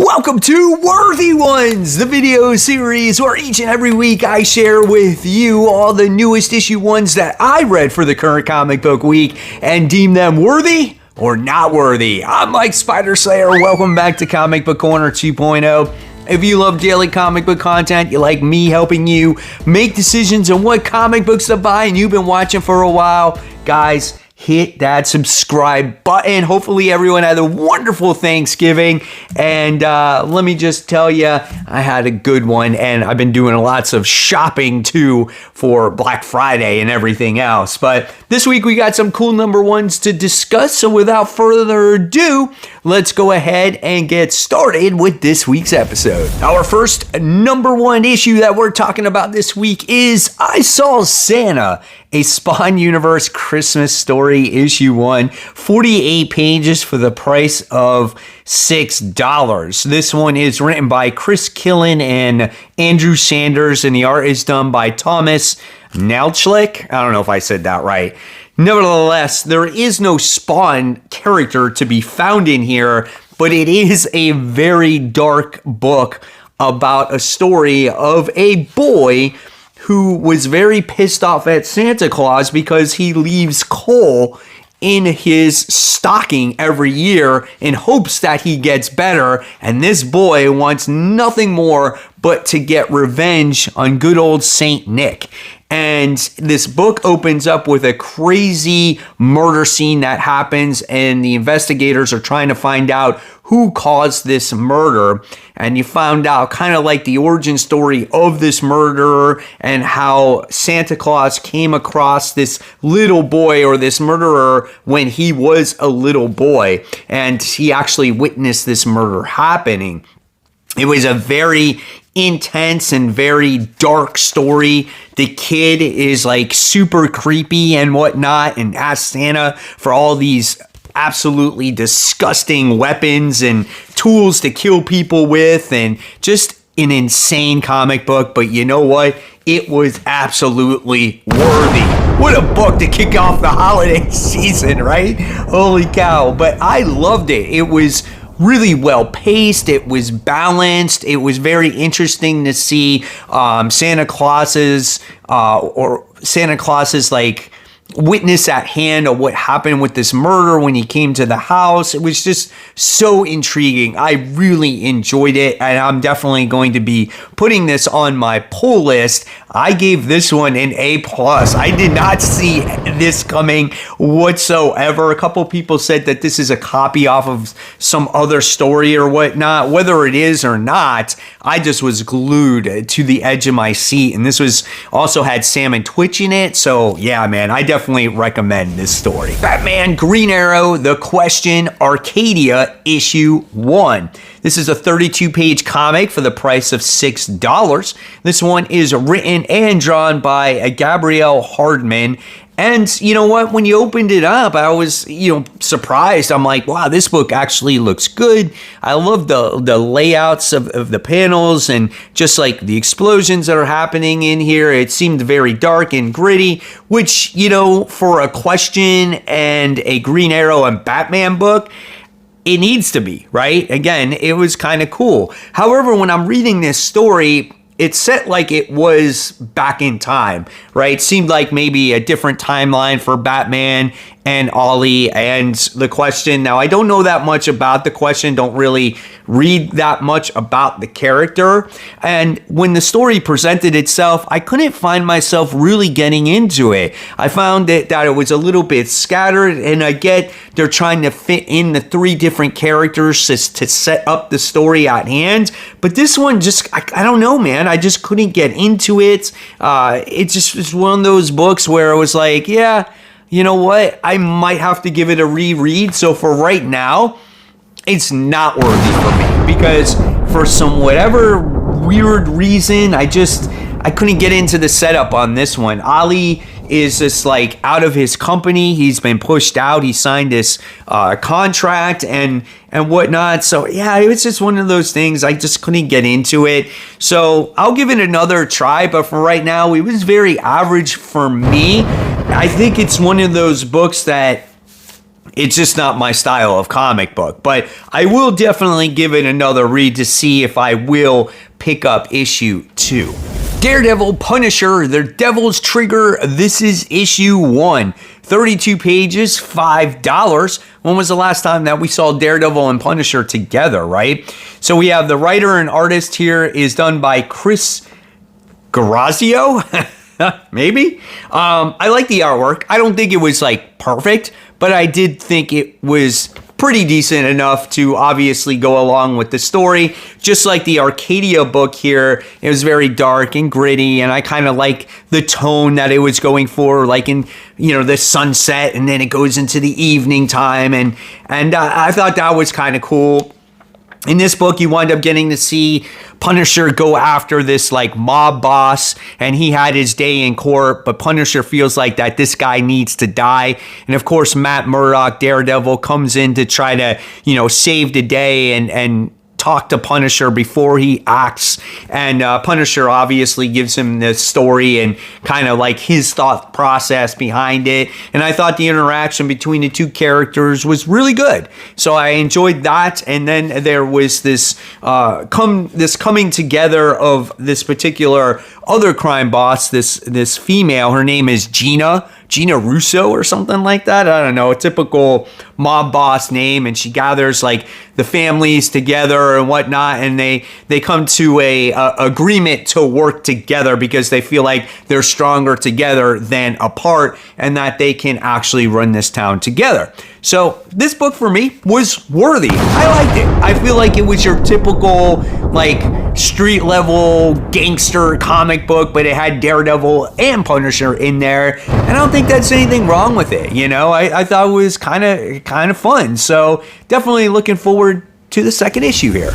Welcome to Worthy Ones, the video series where each and every week I share with you all the newest issue ones that I read for the current comic book week and deem them worthy or not worthy. I'm Mike Spider Slayer. Welcome back to Comic Book Corner 2.0. If you love daily comic book content, you like me helping you make decisions on what comic books to buy, and you've been watching for a while, guys, hit that subscribe button. Hopefully everyone had a wonderful Thanksgiving. And let me just tell you, I had a good one. And I've been doing lots of shopping too for Black Friday and everything else. But this week we got some cool number ones to discuss. So without further ado, let's go ahead and get started with this week's episode. Our first number one issue that we're talking about this week is I Saw Santa, a Spawn Universe Christmas story, issue 1, 48 pages for the price of $6. This one is written by Chris Killen and Andrew Sanders, and the art is done by Thomas Nelchlik. I don't know if I said that right. Nevertheless, there is no Spawn character to be found in here, but it is a very dark book about a story of a boy who was very pissed off at Santa Claus because he leaves coal in his stocking every year in hopes that he gets better. And this boy wants nothing more but to get revenge on good old Saint Nick. And this book opens up with a crazy murder scene that happens, and the investigators are trying to find out who caused this murder. And you found out kind of like the origin story of this murderer and how Santa Claus came across this little boy or this murderer when he was a little boy, and he actually witnessed this murder happening. It was a very intense and very dark story. The kid is like super creepy and whatnot and asks Santa for all these absolutely disgusting weapons and tools to kill people with, and just an insane comic book. But you know what? It was absolutely worthy. What a book to kick off the holiday season, right? Holy cow. But I loved it. It was really well paced. It was balanced. It was very interesting to see Santa Claus's like witness at hand of what happened with this murder when he came to the house. It was just so intriguing. I really enjoyed it, and I'm definitely going to be putting this on my pull list. I gave this one an A+. I did not see this coming whatsoever. A couple people said that this is a copy off of some other story or whatnot. Whether it is or not, I just was glued to the edge of my seat. And this was also had Sam and Twitch in it. So yeah, man, I definitely recommend this story. Batman Green Arrow, The Question, Arcadia, issue 1. This is a 32-page comic for the price of $6. This one is written and drawn by Gabrielle Hardman. And you know what? When you opened it up, I was, surprised. I'm like, wow, this book actually looks good. I love the layouts of the panels and just like the explosions that are happening in here. It seemed very dark and gritty, which, for a Question and a Green Arrow and Batman book, it needs to be, right? Again, it was kind of cool. However, when I'm reading this story, it's set like it was back in time, right? It seemed like maybe a different timeline for Batman and Ollie and the Question. Now, I don't know that much about the Question, don't really read that much about the character. And when the story presented itself, I couldn't find myself really getting into it. I found that it was a little bit scattered, and I get they're trying to fit in the 3 different characters to set up the story at hand. But this one just, I don't know, man. I just couldn't get into it. It just was one of those books where it was like, yeah, you know what? I might have to give it a reread. So for right now, it's not worthy for me because for some whatever weird reason, I couldn't get into the setup on this one. Ollie is just like out of his company. He's been pushed out. He signed this contract and whatnot. So yeah, it was just one of those things. I just couldn't get into it. So I'll give it another try. But for right now, it was very average for me. I think it's one of those books that It's just not my style of comic book. But I will definitely give it another read to see if I will pick up issue 2. Daredevil, Punisher, The Devil's Trigger. This is issue 1. 32 pages, $5. When was the last time that we saw Daredevil and Punisher together, right? So we have the writer and artist here is done by Chris Garazio. Maybe. I like the artwork. I don't think it was like perfect, but I did think it was pretty decent enough to obviously go along with the story. Just like the Arcadia book here, it was very dark and gritty, and I kind of like the tone that it was going for, like in, you know, the sunset, and then it goes into the evening time, and I thought that was kind of cool. In this book, you wind up getting to see Punisher go after this like mob boss, and he had his day in court, but Punisher feels like that this guy needs to die. And of course, Matt Murdock, Daredevil, comes in to try to, you know, save the day and talk to Punisher before he acts. And Punisher obviously gives him the story and kind of like his thought process behind it. And I thought the interaction between the two characters was really good. So I enjoyed that. And then there was this coming together of this particular other crime boss, this female. Her name is Gina Russo or something like that. I don't know, a typical mob boss name. And she gathers like the families together and whatnot, and they come to a agreement to work together because they feel like they're stronger together than apart, and that they can actually run this town together. So this book for me was worthy. I liked it. I feel like it was your typical like street level gangster comic book, but it had Daredevil and Punisher in there, and I don't think that's anything wrong with it. You know, I thought it was kind of fun. So definitely looking forward to the second issue here.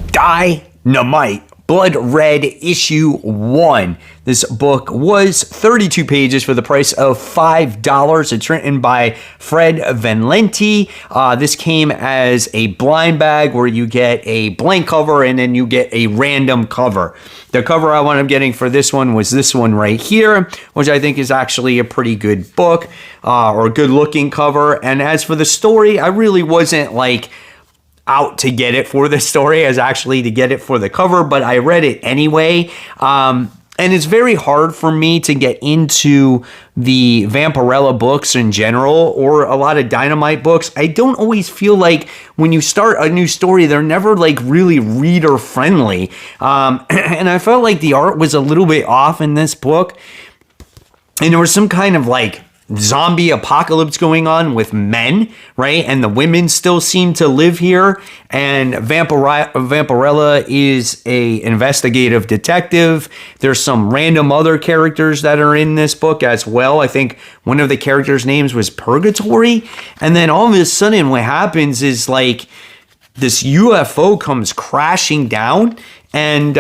Dynamite, Blood Red, issue 1. This book was 32 pages for the price of $5. It's written by Fred Van Lente. This came as a blind bag where you get a blank cover and then you get a random cover. The cover I wound up getting for this one was this one right here, which I think is actually a pretty good book, or a good looking cover. And as for the story, I really wasn't like out to get it for the story as actually to get it for the cover, but I read it anyway. And it's very hard for me to get into the Vampirella books in general, or a lot of Dynamite books. I don't always feel like when you start a new story, they're never like really reader friendly. And I felt like the art was a little bit off in this book. And there was some kind of like zombie apocalypse going on with men, right? And the women still seem to live here. And Vampirella is a investigative detective. There's some random other characters that are in this book as well. I think one of the characters' names was Purgatory. And then all of a sudden what happens is like this UFO comes crashing down, and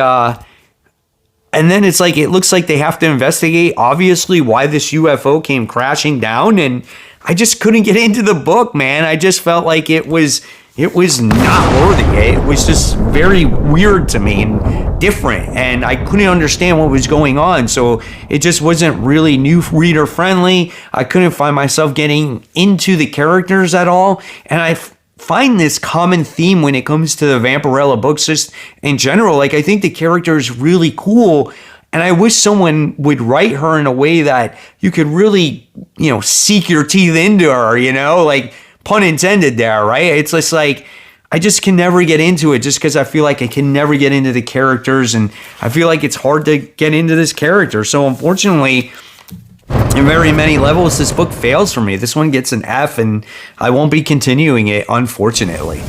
then it's like, it looks like they have to investigate, obviously, why this UFO came crashing down. And I just couldn't get into the book, man. I just felt like it was not worthy. It was just very weird to me and different. And I couldn't understand what was going on. So it just wasn't really new reader friendly. I couldn't find myself getting into the characters at all. And I find this common theme when it comes to the Vampirella books just in general. Like, I think the character is really cool, and I wish someone would write her in a way that you could really, you know, sink your teeth into her, you know, like pun intended there, right? It's just like, I just can never get into it just because I feel like I can never get into the characters, and I feel like it's hard to get into this character. So unfortunately, in very many levels, this book fails for me. This one gets an F, and I won't be continuing it, unfortunately.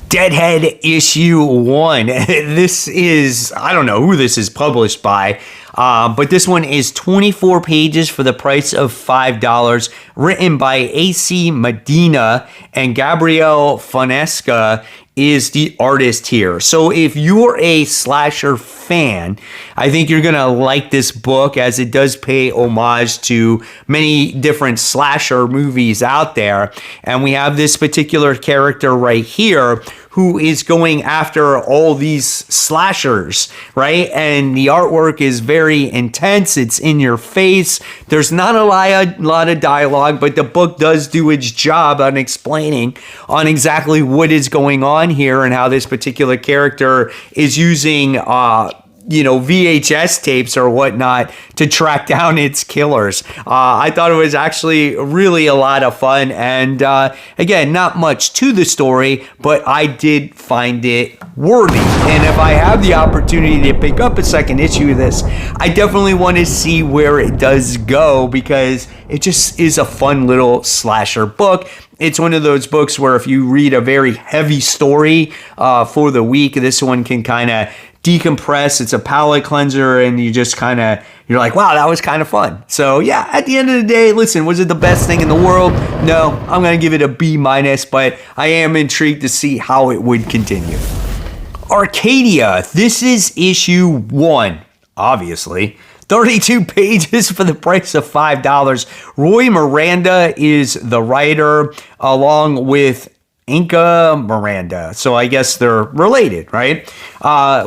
Deadhead issue 1. This is, I don't know who this is published by, but this one is 24 pages for the price of $5. Written by AC Medina and Gabriel Fonesca. is the artist here. So if you're a slasher fan, I think you're going to like this book, as it does pay homage to many different slasher movies out there. And we have this particular character right here who is going after all these slashers, right? And the artwork is very intense. It's in your face. There's not a lot of dialogue, but the book does do its job on explaining on exactly what is going on here and how this particular character is using VHS tapes or whatnot to track down its killers. I thought it was actually really a lot of fun. And again, not much to the story, but I did find it worthy. And if I have the opportunity to pick up a second issue of this, I definitely want to see where it does go, because it just is a fun little slasher book. It's one of those books where if you read a very heavy story for the week, this one can kind of decompress. It's a palate cleanser, and you're like, wow, that was kind of fun. So yeah, at the end of the day, listen, was it the best thing in the world? No, I'm going to give it a B-, but I am intrigued to see how it would continue. Arcadia, this is issue 1, obviously. 32 pages for the price of $5. Roy Miranda is the writer, along with Inca Miranda. So I guess they're related, right?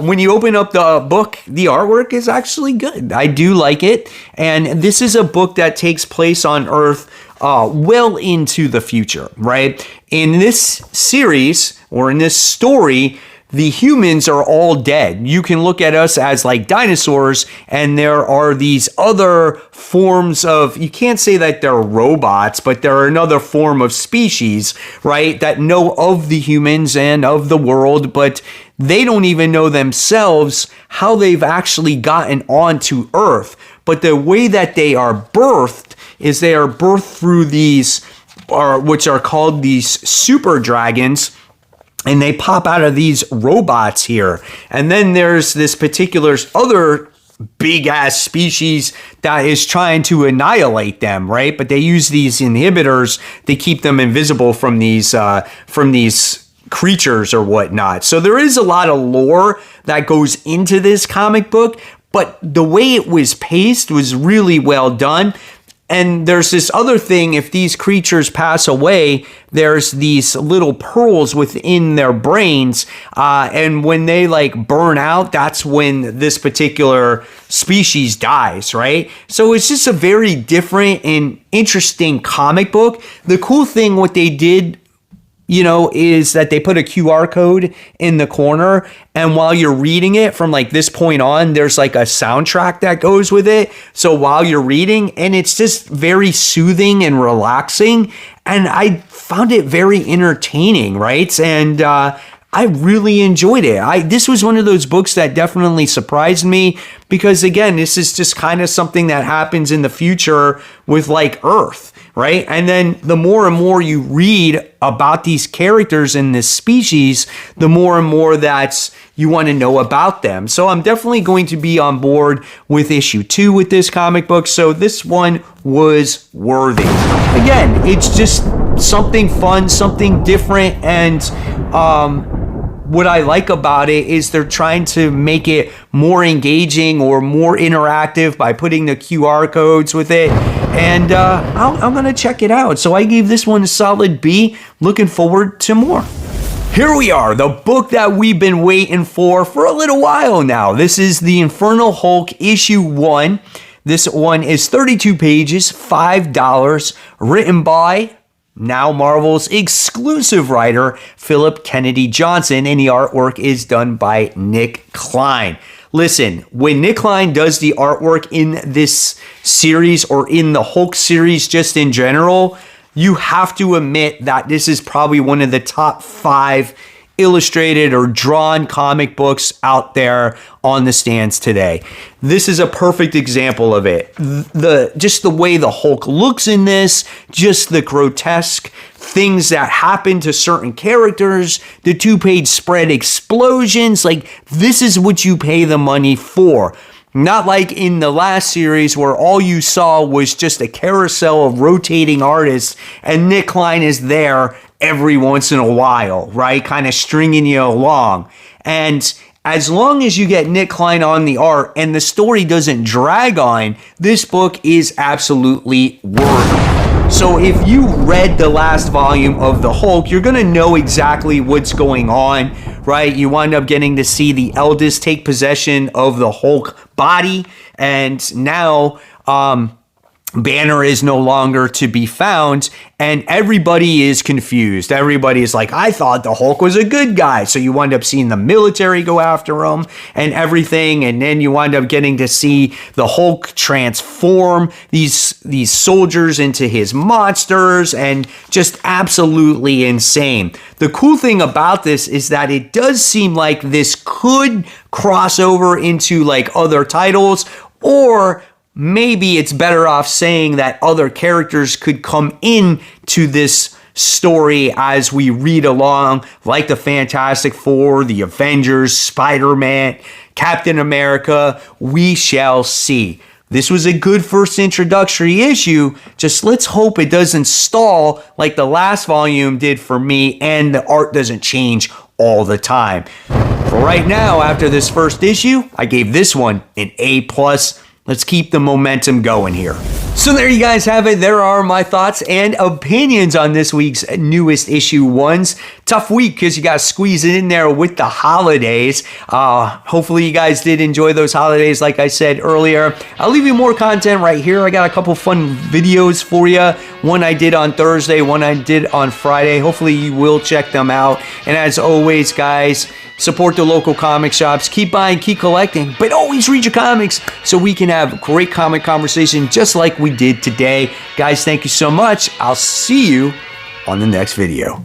When you open up the book, the artwork is actually good. I do like it. And this is a book that takes place on Earth well into the future, right? In this series, or in this story, the humans are all dead. You can look at us as like dinosaurs, and there are these other forms of, you can't say that they're robots, but they're another form of species, right, that know of the humans and of the world, but they don't even know themselves how they've actually gotten onto Earth. But the way that they are birthed is they are birthed through these, which are called these super dragons. And they pop out of these robots here. And then there's this particular other big ass species that is trying to annihilate them, right? But they use these inhibitors to keep them invisible from these creatures or whatnot. So there is a lot of lore that goes into this comic book, but the way it was paced was really well done. And there's this other thing, if these creatures pass away, there's these little pearls within their brains. And when they like burn out, that's when this particular species dies, right? So it's just a very different and interesting comic book. The cool thing, what they did, is that they put a QR code in the corner, and while you're reading it from like this point on, there's like a soundtrack that goes with it. So while you're reading, and it's just very soothing and relaxing, and I found it very entertaining, right? And I really enjoyed it. This was one of those books that definitely surprised me, because again, this is just kind of something that happens in the future with like Earth, right? And then the more and more you read about these characters in this species, the more and more that you want to know about them. So I'm definitely going to be on board with issue 2 with this comic book. So this one was worthy. Again, it's just something fun, something different, and what I like about it is they're trying to make it more engaging or more interactive by putting the QR codes with it. And I'm going to check it out. So I gave this one a solid B. Looking forward to more. Here we are, the book that we've been waiting for a little while now. This is the Infernal Hulk issue 1. This one is 32 pages, $5, written by now Marvel's exclusive writer, Philip Kennedy Johnson, and the artwork is done by Nick Klein. Listen, when Nick Klein does the artwork in this series, or in the Hulk series just in general, you have to admit that this is probably one of the top 5 illustrated or drawn comic books out there on the stands today. This is a perfect example of it. Just the way the Hulk looks in this, just the grotesque things that happen to certain characters, the 2-page spread explosions, like this is what you pay the money for. Not like in the last series where all you saw was just a carousel of rotating artists and Nick Klein is there every once in a while, right? Kind of stringing you along. And as long as you get Nick Klein on the art and the story doesn't drag on, this book is absolutely worthy. So if you read the last volume of The Hulk, you're going to know exactly what's going on, right? You wind up getting to see the eldest take possession of the Hulk body, and now Banner is no longer to be found, and everybody is confused. Everybody is like, I thought the Hulk was a good guy. So you wind up seeing the military go after him and everything, and then you wind up getting to see the Hulk transform these soldiers into his monsters, and just absolutely insane. The cool thing about this is that it does seem like this could cross over into like other titles, or maybe it's better off saying that other characters could come in to this story as we read along, like the Fantastic Four, the Avengers, Spider-Man, Captain America. We shall see. This was a good first introductory issue. Just let's hope it doesn't stall like the last volume did for me, and the art doesn't change all the time. For right now, after this first issue, I gave this one an A+. Let's keep the momentum going here. So there you guys have it. There are my thoughts and opinions on this week's newest issue ones. Tough week because you got to squeeze it in there with the holidays. Hopefully you guys did enjoy those holidays like I said earlier. I'll leave you more content right here. I got a couple fun videos for you. One I did on Thursday, one I did on Friday. Hopefully you will check them out. And as always, guys, support the local comic shops. Keep buying, keep collecting, but always read your comics so we can have great comic conversation just like we did today. Guys, thank you so much. I'll see you on the next video.